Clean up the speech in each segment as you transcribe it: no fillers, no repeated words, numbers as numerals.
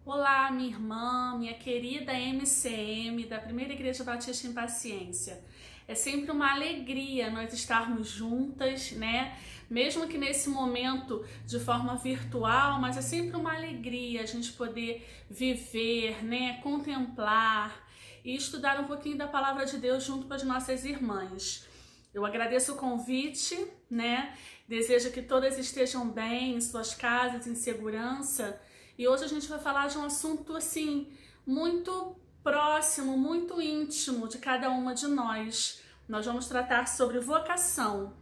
Olá, minha irmã, minha querida MCM da Primeira Igreja Batista em Paciência. É sempre uma alegria nós estarmos juntas, né? Mesmo que nesse momento de forma virtual, mas é sempre uma alegria a gente poder viver, né? Contemplar e estudar um pouquinho da Palavra de Deus junto com as nossas irmãs. Eu agradeço o convite, né? Desejo que todas estejam bem em suas casas, em segurança. E hoje a gente vai falar de um assunto assim muito próximo, muito íntimo de cada uma de nós. Nós vamos tratar sobre vocação.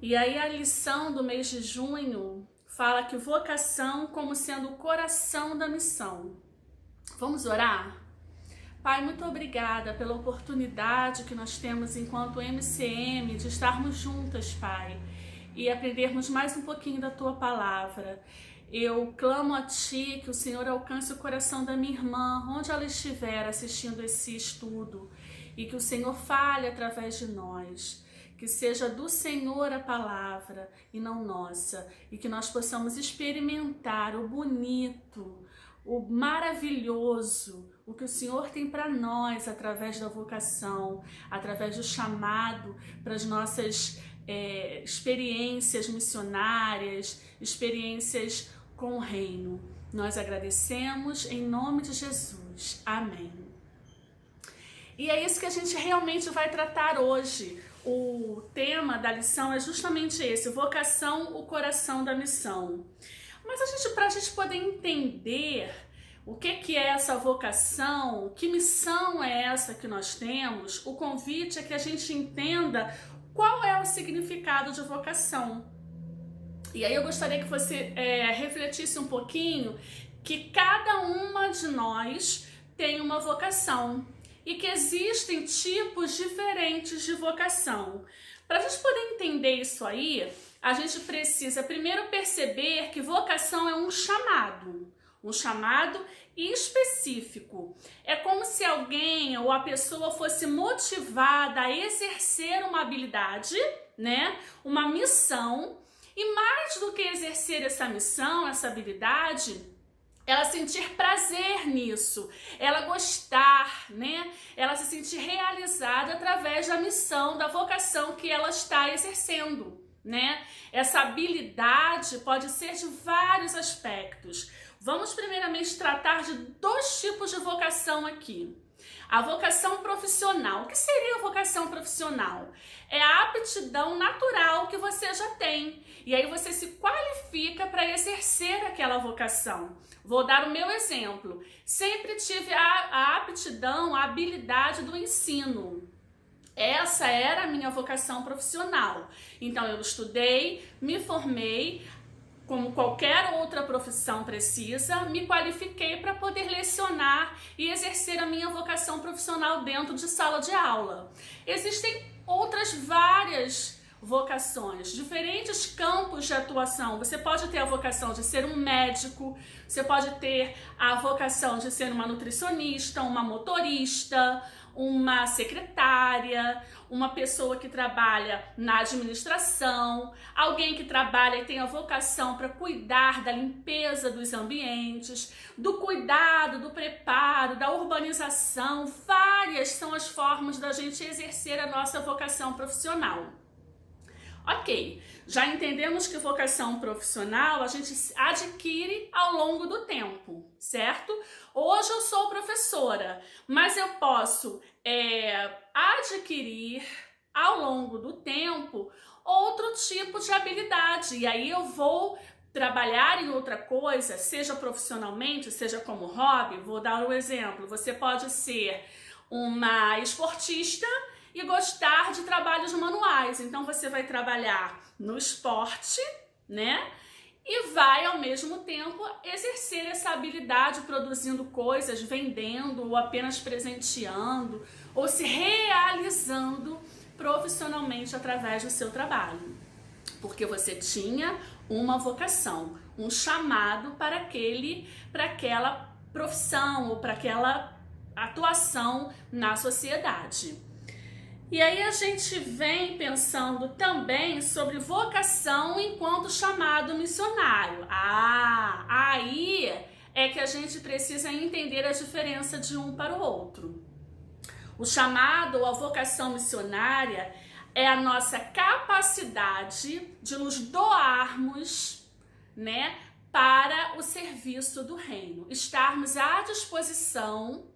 E aí a lição do mês de junho fala que vocação como sendo o coração da missão. Vamos orar? Pai, muito obrigada pela oportunidade que nós temos enquanto MCM de estarmos juntas, Pai, e aprendermos mais um pouquinho da Tua Palavra. Eu clamo a Ti que o Senhor alcance o coração da minha irmã, onde ela estiver assistindo esse estudo, e que o Senhor fale através de nós. Que seja do Senhor a palavra e não nossa, e que nós possamos experimentar o bonito, o maravilhoso, o que o Senhor tem para nós através da vocação, através do chamado para as nossas experiências missionárias, experiências com o reino. Nós agradecemos em nome de Jesus. Amém. E é isso que a gente realmente vai tratar hoje. O tema da lição é justamente esse: vocação, o coração da missão. Mas para a gente poder entender o que é essa vocação, que missão é essa que nós temos, o convite é que a gente entenda qual é o significado de vocação. E aí eu gostaria que você refletisse um pouquinho que cada uma de nós tem uma vocação e que existem tipos diferentes de vocação. Para a gente poder entender isso aí, a gente precisa primeiro perceber que vocação é um chamado específico. É como se alguém ou a pessoa fosse motivada a exercer uma habilidade, né? Uma missão, e mais do que exercer essa missão, essa habilidade, ela sentir prazer nisso, ela gostar, né? Ela se sentir realizada através da missão, da vocação que ela está exercendo, né? Essa habilidade pode ser de vários aspectos. Vamos primeiramente tratar de dois tipos de vocação aqui. A vocação profissional. O que seria a vocação profissional? É a aptidão natural que você já tem. E aí você se qualifica para exercer aquela vocação. Vou dar o meu exemplo. Sempre tive a aptidão, a habilidade do ensino. Essa era a minha vocação profissional. Então eu estudei, me formei, como qualquer outra profissão precisa, me qualifiquei para poder lecionar e exercer a minha vocação profissional dentro de sala de aula. Existem outras várias vocações, diferentes campos de atuação. Você pode ter a vocação de ser um médico, você pode ter a vocação de ser uma nutricionista, uma motorista, uma secretária, uma pessoa que trabalha na administração, alguém que trabalha e tem a vocação para cuidar da limpeza dos ambientes, do cuidado, do preparo, da urbanização. Várias são as formas da gente exercer a nossa vocação profissional. Ok, já entendemos que vocação profissional a gente adquire ao longo do tempo, certo? Hoje eu sou professora, mas eu posso adquirir ao longo do tempo outro tipo de habilidade, e aí eu vou trabalhar em outra coisa, seja profissionalmente, seja como hobby. Vou dar um exemplo: você pode ser uma esportista e gostar de trabalhos manuais, então você vai trabalhar no esporte, né? E vai ao mesmo tempo exercer essa habilidade produzindo coisas, vendendo, ou apenas presenteando, ou se realizando profissionalmente através do seu trabalho. Porque você tinha uma vocação, um chamado para aquela profissão ou para aquela atuação na sociedade. E aí a gente vem pensando também sobre vocação enquanto chamado missionário. Aí é que a gente precisa entender a diferença de um para o outro. O chamado, ou a vocação missionária, é a nossa capacidade de nos doarmos, né, para o serviço do reino. Estarmos à disposição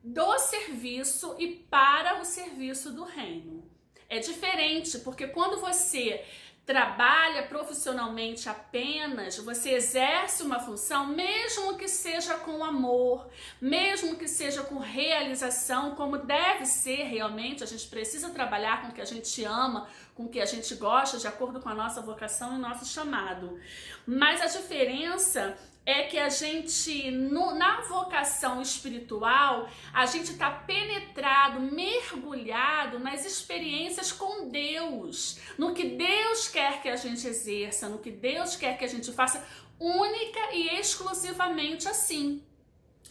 do serviço e para o serviço do reino. É diferente, porque quando você trabalha profissionalmente apenas, você exerce uma função, mesmo que seja com amor, mesmo que seja com realização, como deve ser realmente. A gente precisa trabalhar com o que a gente ama, com o que a gente gosta, de acordo com a nossa vocação e nosso chamado. Mas a diferença é que a gente, na vocação espiritual, a gente está penetrado, mergulhado nas experiências com Deus, no que Deus quer que a gente exerça, no que Deus quer que a gente faça, única e exclusivamente assim.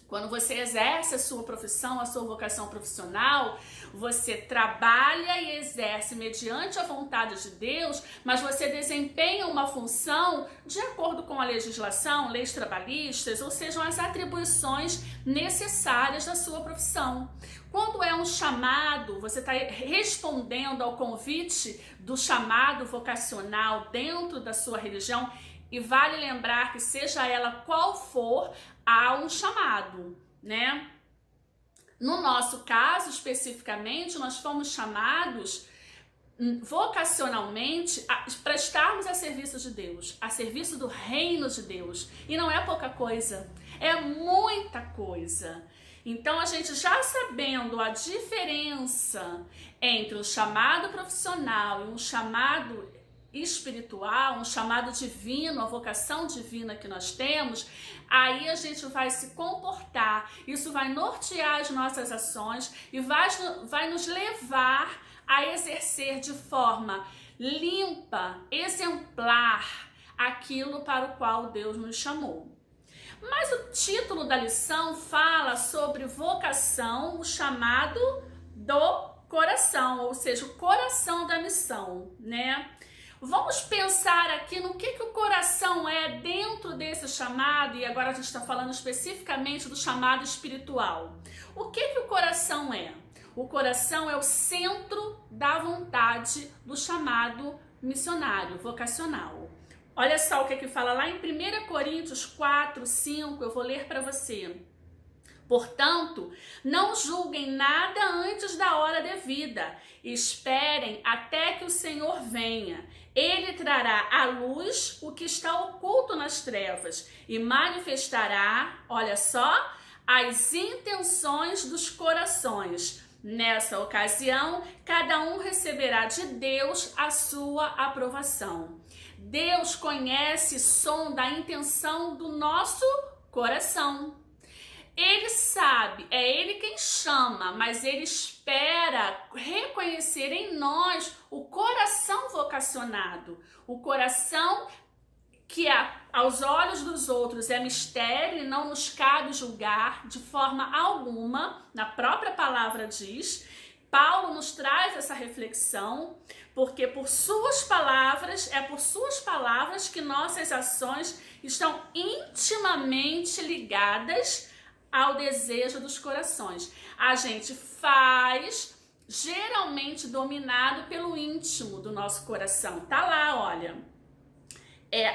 Quando você exerce a sua profissão, a sua vocação profissional, você trabalha e exerce mediante a vontade de Deus, mas você desempenha uma função de acordo com a legislação, leis trabalhistas, ou sejam as atribuições necessárias da sua profissão. Quando é um chamado, você está respondendo ao convite do chamado vocacional dentro da sua religião, e vale lembrar que seja ela qual for, há um chamado, né? No nosso caso, especificamente, nós fomos chamados vocacionalmente para estarmos a serviço de Deus, a serviço do reino de Deus. E não é pouca coisa, é muita coisa. Então, a gente já sabendo a diferença entre um chamado profissional e um chamado espiritual, um chamado divino, a vocação divina que nós temos, aí a gente vai se comportar, isso vai nortear as nossas ações e vai nos levar a exercer de forma limpa, exemplar, aquilo para o qual Deus nos chamou. Mas o título da lição fala sobre vocação, o chamado do coração, ou seja, o coração da missão, né? Vamos pensar aqui no que o coração é dentro desse chamado, e agora a gente está falando especificamente do chamado espiritual. O que o coração é? O coração é o centro da vontade do chamado missionário, vocacional. Olha só o que fala lá em 1 Coríntios 4, 5, eu vou ler para você. Portanto, não julguem nada antes da hora devida. Esperem até que o Senhor venha. Ele trará à luz o que está oculto nas trevas e manifestará, olha só, as intenções dos corações. Nessa ocasião, cada um receberá de Deus a sua aprovação. Deus conhece e sonda a intenção do nosso coração. Ele sabe, é Ele quem chama, mas Ele espera reconhecer em nós o coração vocacionado, o coração que aos olhos dos outros é mistério e não nos cabe julgar de forma alguma, na própria palavra diz. Paulo nos traz essa reflexão, porque é por suas palavras que nossas ações estão intimamente ligadas ao desejo dos corações. A gente faz geralmente dominado pelo íntimo do nosso coração. Tá lá, olha,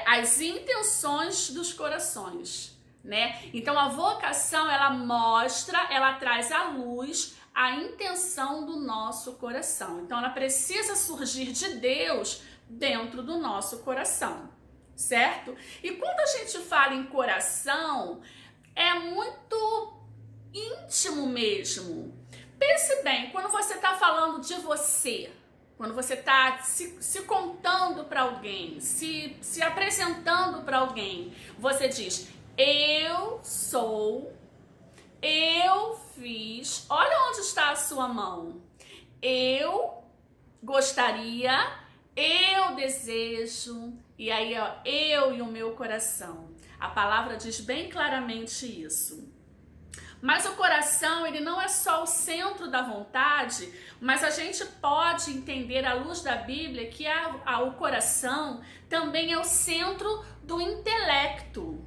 as intenções dos corações, né? Então a vocação, ela traz à luz a intenção do nosso coração. Então ela precisa surgir de Deus dentro do nosso coração, certo? E quando a gente fala em coração, é muito íntimo mesmo. Pense bem, quando você está falando de você, quando você está se contando para alguém, se apresentando para alguém, você diz, eu sou, eu fiz, olha onde está a sua mão, eu gostaria, eu desejo, e aí ó, eu e o meu coração. A palavra diz bem claramente isso. Mas o coração, ele não é só o centro da vontade, mas a gente pode entender à luz da Bíblia que o coração também é o centro do intelecto.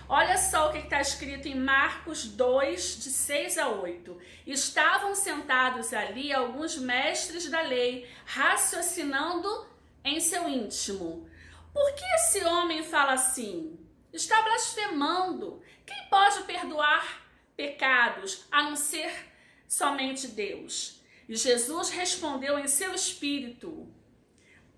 Olha só o que está escrito em Marcos 2, de 6 a 8. Estavam sentados ali alguns mestres da lei, raciocinando em seu íntimo. Por que esse homem fala assim? Está blasfemando. Quem pode perdoar pecados a não ser somente Deus? E Jesus respondeu em seu espírito,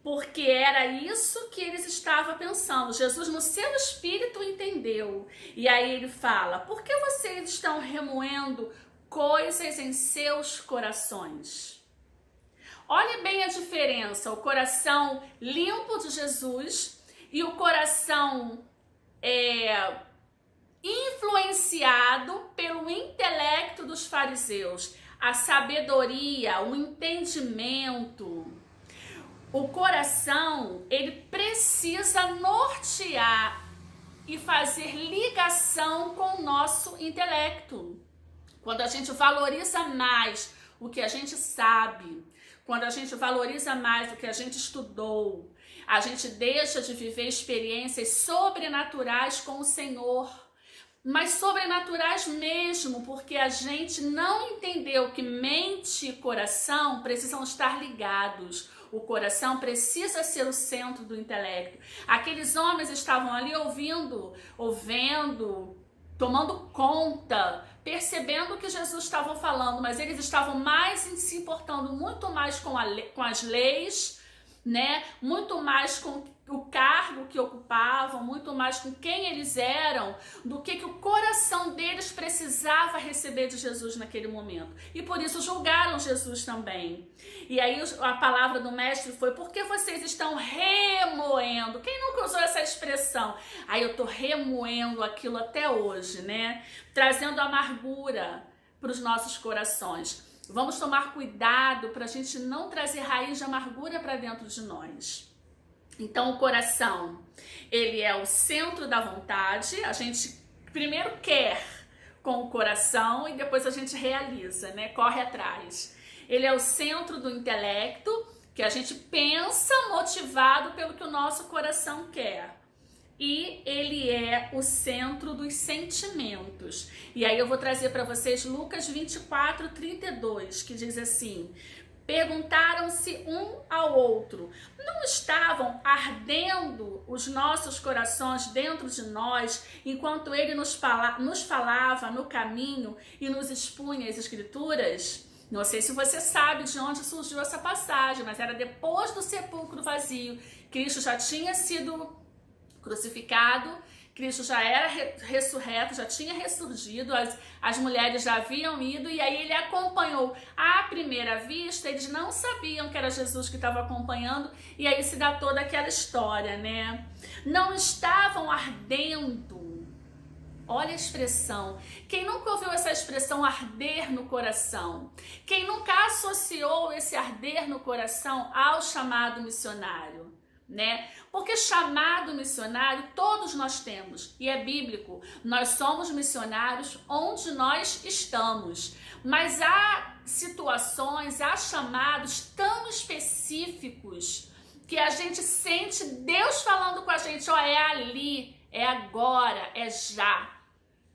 porque era isso que eles estavam pensando. Jesus no seu espírito entendeu. E aí ele fala, por que vocês estão remoendo coisas em seus corações? Olhe bem a diferença, o coração limpo de Jesus e o coração influenciado pelo intelecto dos fariseus, a sabedoria, o entendimento. O coração, ele precisa nortear e fazer ligação com o nosso intelecto. Quando a gente valoriza mais o que a gente sabe, quando a gente valoriza mais o que a gente estudou, a gente deixa de viver experiências sobrenaturais com o Senhor. Mas sobrenaturais mesmo, porque a gente não entendeu que mente e coração precisam estar ligados. O coração precisa ser o centro do intelecto. Aqueles homens estavam ali ouvindo, tomando conta, percebendo o que Jesus estava falando, mas eles estavam mais se importando muito mais com as leis, né? Muito mais com o cargo que ocupavam, muito mais com quem eles eram, do que o coração deles precisava receber de Jesus naquele momento. E por isso julgaram Jesus também. E aí a palavra do mestre foi, por que vocês estão remoendo? Quem nunca usou essa expressão? Aí eu tô remoendo aquilo até hoje, né? Trazendo amargura para os nossos corações. Vamos tomar cuidado para a gente não trazer raiz de amargura para dentro de nós. Então o coração, ele é o centro da vontade, a gente primeiro quer com o coração e depois a gente realiza, né? Corre atrás. Ele é o centro do intelecto, que a gente pensa motivado pelo que o nosso coração quer. E ele é o centro dos sentimentos. E aí eu vou trazer para vocês Lucas 24, 32, que diz assim: perguntaram-se um ao outro, não estavam ardendo os nossos corações dentro de nós, enquanto ele nos falava no caminho e nos expunha as escrituras? Não sei se você sabe de onde surgiu essa passagem, mas era depois do sepulcro vazio. Cristo já tinha sido crucificado, Cristo já era ressurreto, já tinha ressurgido, as mulheres já haviam ido, e aí ele acompanhou. À primeira vista, eles não sabiam que era Jesus que estava acompanhando, e aí se dá toda aquela história, né? Não estavam ardendo. Olha a expressão. Quem nunca ouviu essa expressão arder no coração? Quem nunca associou esse arder no coração ao chamado missionário? Né? Porque chamado missionário todos nós temos, e é bíblico. Nós somos missionários onde nós estamos, mas há situações, há chamados tão específicos que a gente sente Deus falando com a gente, ó, é ali, é agora, é já,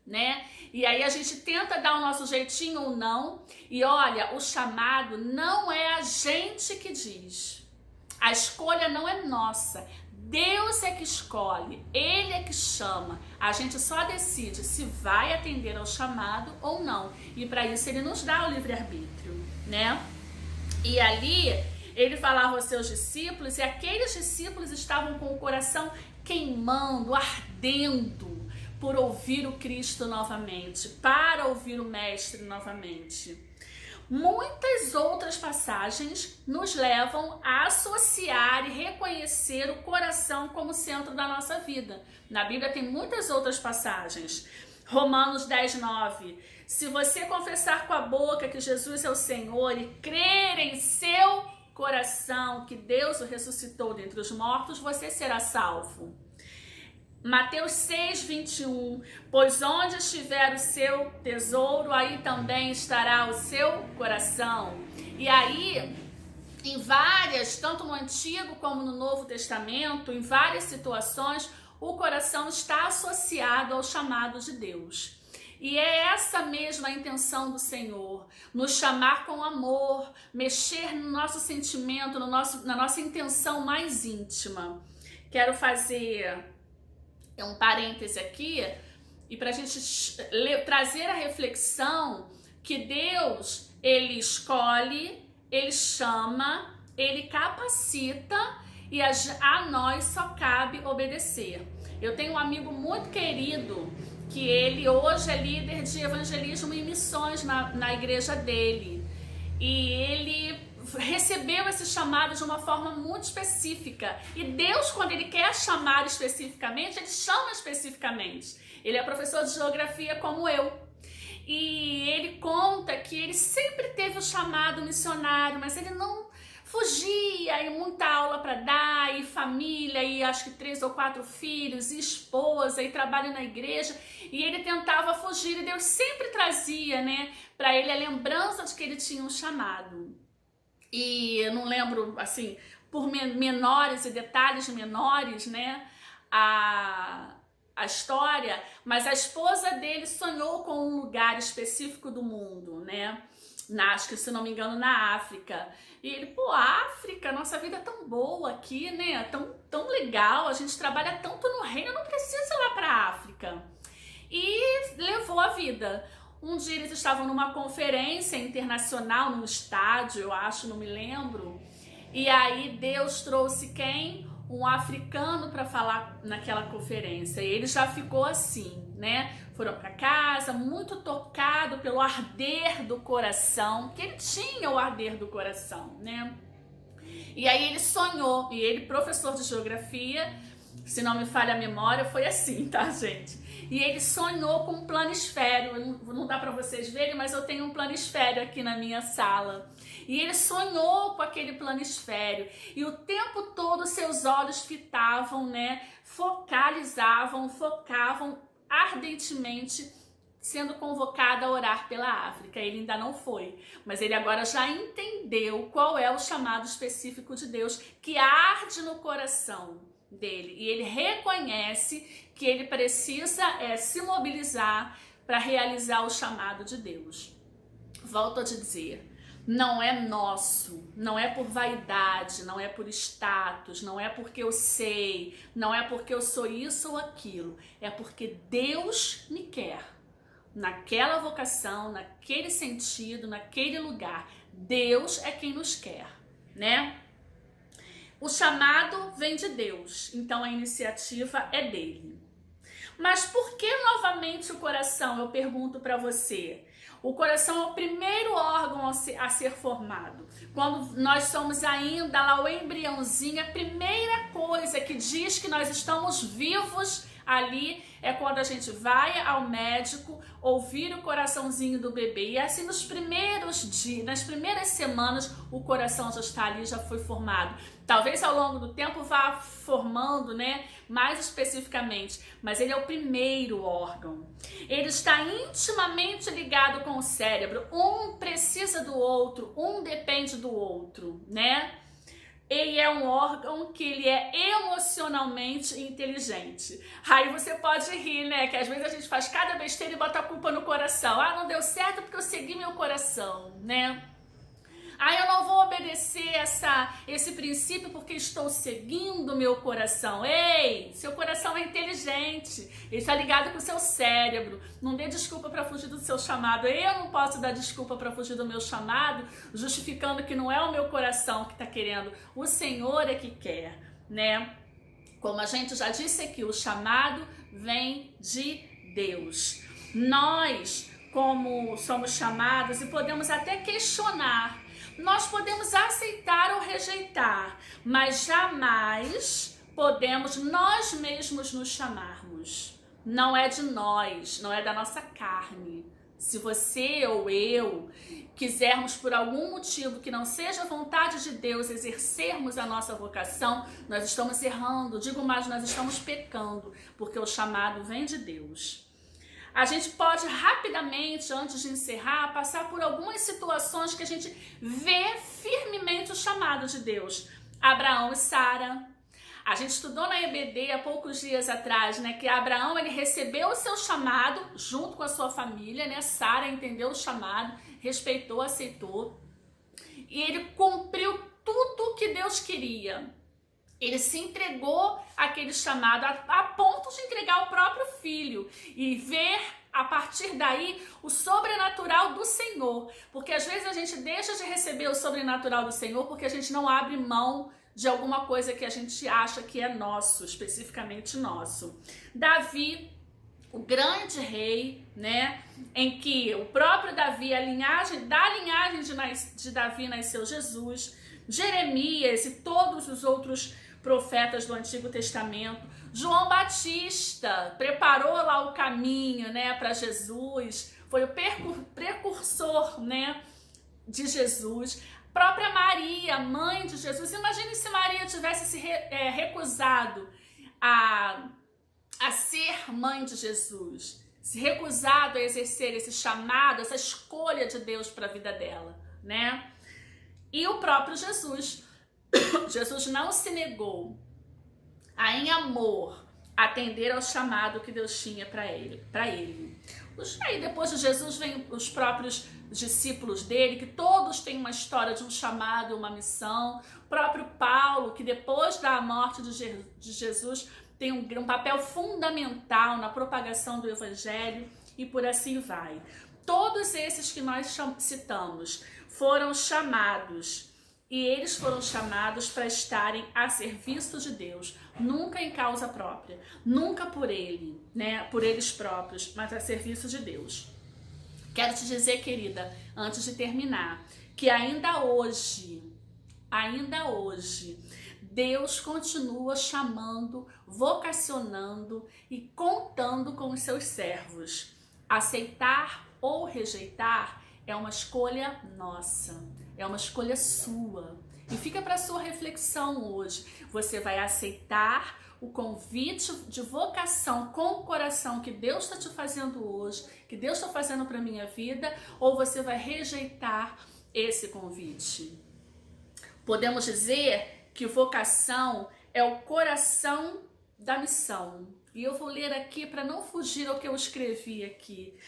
né? E aí a gente tenta dar o nosso jeitinho ou não, e olha, o chamado não é a gente que diz. A escolha não é nossa, Deus é que escolhe, Ele é que chama. A gente só decide se vai atender ao chamado ou não. E para isso Ele nos dá o livre-arbítrio, né? E ali Ele falava aos seus discípulos, e aqueles discípulos estavam com o coração queimando, ardendo por ouvir o Cristo novamente, para ouvir o Mestre novamente. Muitas outras passagens nos levam a associar e reconhecer o coração como centro da nossa vida. Na Bíblia tem muitas outras passagens. Romanos 10, 9. Se você confessar com a boca que Jesus é o Senhor e crer em seu coração que Deus o ressuscitou dentre os mortos, você será salvo. Mateus 6, 21, pois onde estiver o seu tesouro, aí também estará o seu coração. E aí, em várias, tanto no Antigo como no Novo Testamento, em várias situações, o coração está associado ao chamado de Deus. E é essa mesma a intenção do Senhor, nos chamar com amor, mexer no nosso sentimento, na nossa intenção mais íntima. Quero fazer um parêntese aqui, e para a gente trazer a reflexão que Deus, Ele escolhe, Ele chama, Ele capacita e a nós só cabe obedecer. Eu tenho um amigo muito querido que ele hoje é líder de evangelismo e missões na igreja dele. E ele recebeu esse chamado de uma forma muito específica. E Deus, quando Ele quer chamar especificamente, Ele chama especificamente. Ele é professor de geografia como eu. E ele conta que ele sempre teve o chamado missionário, mas ele não fugia, e muita aula para dar, e família, e acho que 3 ou 4 filhos, e esposa, e trabalho na igreja, e ele tentava fugir, e Deus sempre trazia, né, para ele a lembrança de que ele tinha um chamado. E eu não lembro, assim, por menores e detalhes menores, né, a história, mas a esposa dele sonhou com um lugar específico do mundo, né, acho que, se não me engano, na África. E ele, pô, África, nossa vida é tão boa aqui, né? Tão legal, a gente trabalha tanto no reino, eu não preciso ir lá pra África. E levou a vida. Um dia eles estavam numa conferência internacional, num estádio, eu acho, não me lembro. E aí Deus trouxe quem? Um africano para falar naquela conferência. E ele já ficou assim, né? Foram para casa, muito tocado pelo arder do coração, que ele tinha o arder do coração, né? E aí ele sonhou, e ele, professor de geografia, se não me falha a memória, foi assim, tá, gente? E ele sonhou com um planisfério, não dá para vocês verem, mas eu tenho um planisfério aqui na minha sala. E ele sonhou com aquele planisfério, e o tempo todo seus olhos fitavam, né? Focavam ardentemente, sendo convocado a orar pela África. Ele ainda não foi, mas ele agora já entendeu qual é o chamado específico de Deus que arde no coração dele, e ele reconhece que ele precisa se mobilizar para realizar o chamado de Deus. Volto a te dizer, não é nosso, não é por vaidade, não é por status, não é porque eu sei, não é porque eu sou isso ou aquilo, é porque Deus me quer naquela vocação, naquele sentido, naquele lugar. Deus é quem nos quer, né? O chamado vem de Deus, então a iniciativa é dele. Mas por que novamente o coração? Eu pergunto para você. O coração é o primeiro órgão a ser formado. Quando nós somos ainda lá o embriãozinho, a primeira coisa que diz que nós estamos vivos ali é quando a gente vai ao médico ouvir o coraçãozinho do bebê. E assim, nos primeiros dias, nas primeiras semanas, o coração já está ali, já foi formado. Talvez ao longo do tempo vá formando, né, mais especificamente, mas ele é o primeiro órgão. Ele está intimamente ligado com o cérebro. Um precisa do outro, um depende do outro, né? Ele é um órgão que ele é emocionalmente inteligente. Aí você pode rir, né? Que às vezes a gente faz cada besteira e bota a culpa no coração. Ah, não deu certo porque eu segui meu coração, né? Ah, eu não vou obedecer esse princípio porque estou seguindo meu coração. Ei, seu coração é inteligente. Ele está ligado com o seu cérebro. Não dê desculpa para fugir do seu chamado. Eu não posso dar desculpa para fugir do meu chamado, justificando que não é o meu coração que está querendo. O Senhor é que quer, né? Como a gente já disse aqui, o chamado vem de Deus. Nós, como somos chamados, e podemos até questionar, nós podemos aceitar ou rejeitar, mas jamais podemos nós mesmos nos chamarmos. Não é de nós, não é da nossa carne. Se você ou eu quisermos por algum motivo que não seja vontade de Deus exercermos a nossa vocação, nós estamos errando, digo mais, nós estamos pecando, porque o chamado vem de Deus. A gente pode rapidamente, antes de encerrar, passar por algumas situações que a gente vê firmemente o chamado de Deus. Abraão e Sara. A gente estudou na EBD há poucos dias atrás, né, que Abraão ele recebeu o seu chamado junto com a sua família, né? Sara entendeu o chamado, respeitou, aceitou, e ele cumpriu tudo que Deus queria. Ele se entregou àquele chamado a ponto de entregar o próprio filho e ver a partir daí o sobrenatural do Senhor. Porque às vezes a gente deixa de receber o sobrenatural do Senhor porque a gente não abre mão de alguma coisa que a gente acha que é nosso, especificamente nosso. Davi, o grande rei, né, em que o próprio Davi, da linhagem de Davi nasceu Jesus, Jeremias e todos os outros profetas do Antigo Testamento, João Batista preparou lá o caminho, né, para Jesus, foi o precursor, né, de Jesus. Própria Maria, mãe de Jesus, imagine se Maria tivesse se recusado a ser mãe de Jesus, se recusado a exercer esse chamado, essa escolha de Deus para a vida dela, né? E o próprio Jesus, Jesus não se negou a, em amor, atender ao chamado que Deus tinha para ele. Aí depois de Jesus vem os próprios discípulos dele, que todos têm uma história de um chamado, uma missão. O próprio Paulo, que depois da morte de Jesus tem um papel fundamental na propagação do evangelho, e por assim vai. Todos esses que nós citamos foram chamados, e eles foram chamados para estarem a serviço de Deus, nunca em causa própria, nunca por ele, né, por eles próprios, mas a serviço de Deus. Quero te dizer, querida, antes de terminar, que ainda hoje, Deus continua chamando, vocacionando e contando com os seus servos. Aceitar ou rejeitar é uma escolha nossa, é uma escolha sua. E fica para sua reflexão hoje. Você vai aceitar o convite de vocação com o coração que Deus está te fazendo hoje, que Deus está fazendo para a minha vida, ou você vai rejeitar esse convite? Podemos dizer que vocação é o coração da missão. E eu vou ler aqui para não fugir ao que eu escrevi aqui.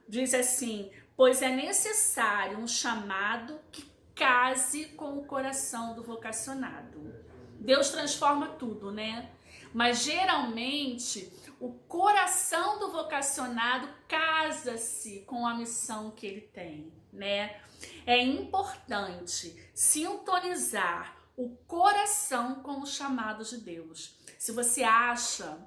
Diz assim: pois é necessário um chamado que case com o coração do vocacionado. Deus transforma tudo, né? Mas geralmente o coração do vocacionado casa-se com a missão que ele tem, né? É importante sintonizar o coração com o chamado de Deus. Se você acha,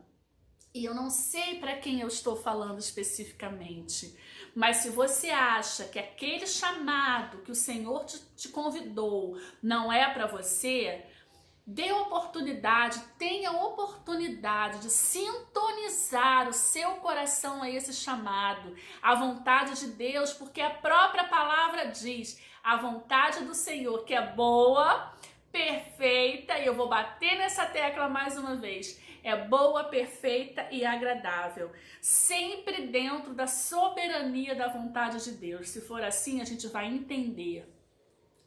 e eu não sei para quem eu estou falando especificamente, mas se você acha que aquele chamado que o Senhor te convidou não é para você, dê oportunidade, tenha oportunidade de sintonizar o seu coração a esse chamado, a vontade de Deus, porque a própria palavra diz, a vontade do Senhor que é boa, perfeita, e eu vou bater nessa tecla mais uma vez, é boa, perfeita e agradável, sempre dentro da soberania da vontade de Deus. Se for assim, a gente vai entender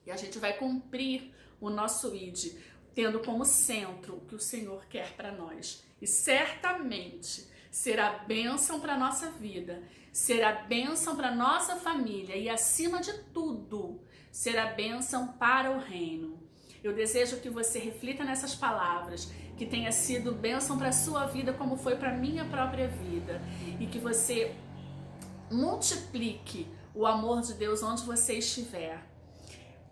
e a gente vai cumprir o nosso ID, tendo como centro o que o Senhor quer para nós. E certamente será bênção para a nossa vida, será bênção para a nossa família e, acima de tudo, será bênção para o reino. Eu desejo que você reflita nessas palavras, que tenha sido bênção para a sua vida como foi para a minha própria vida, e que você multiplique o amor de Deus onde você estiver.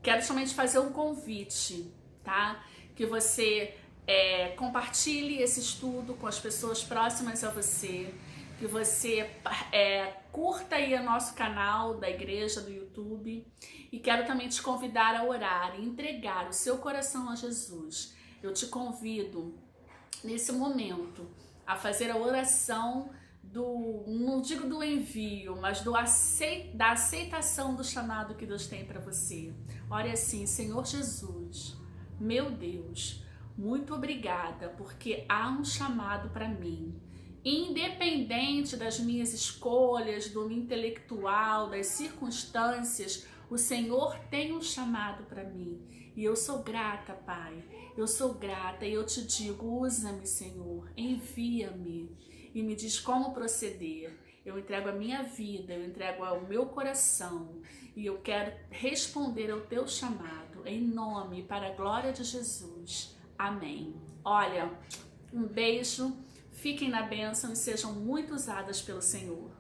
Quero somente fazer um convite, tá? Que você compartilhe esse estudo com as pessoas próximas a você, que você curta aí o nosso canal da igreja do YouTube, e quero também te convidar a orar e entregar o seu coração a Jesus. Eu te convido nesse momento a fazer a oração não digo do envio, mas da aceitação do chamado que Deus tem para você. Ore assim: Senhor Jesus, meu Deus, muito obrigada, porque há um chamado para mim. Independente das minhas escolhas, do intelectual, das circunstâncias O Senhor tem um chamado para mim e eu sou grata, Pai. Eu sou grata e eu te digo, usa-me, Senhor, envia-me e me diz como proceder. Eu entrego a minha vida, eu entrego o meu coração e eu quero responder ao teu chamado, em nome e para a glória de Jesus. Amém. Olha, um beijo, fiquem na bênção e sejam muito usadas pelo Senhor.